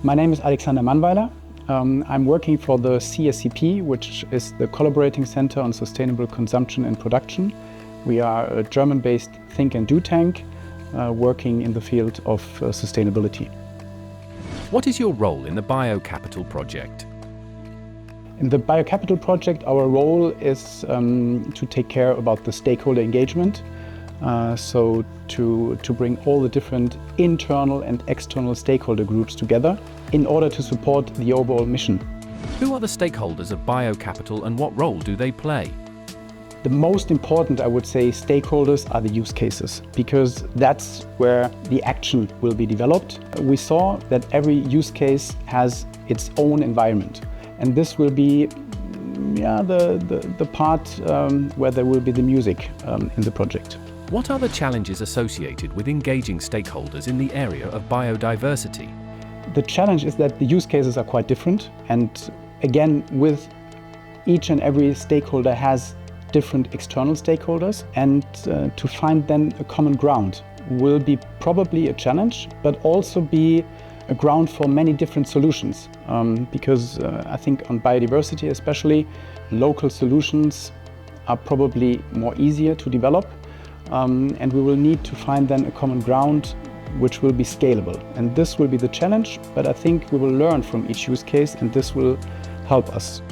My name is Alexander Mannweiler. I'm working for the CSCP, which is the Collaborating Center on Sustainable Consumption and Production. We are a German-based think and do tank working in the field of sustainability. What is your role in the BioCapital project? In the BioCapital project, our role is to take care about the stakeholder engagement. So to bring all the different internal and external stakeholder groups together in order to support the overall mission. Who are the stakeholders of BioCapital and what role do they play? The most important, I would say, stakeholders are the use cases, because that's where the action will be developed. We saw that every use case has its own environment, and this will be the part where there will be the music in the project. What are the challenges associated with engaging stakeholders in the area of biodiversity? The challenge is that the use cases are quite different, and again, with each and every stakeholder has different external stakeholders, and to find then a common ground will be probably a challenge, but also be a ground for many different solutions, because I think on biodiversity especially, local solutions are probably more easier to develop. And we will need to find then a common ground which will be scalable. And this will be the challenge, but I think we will learn from each use case, and this will help us.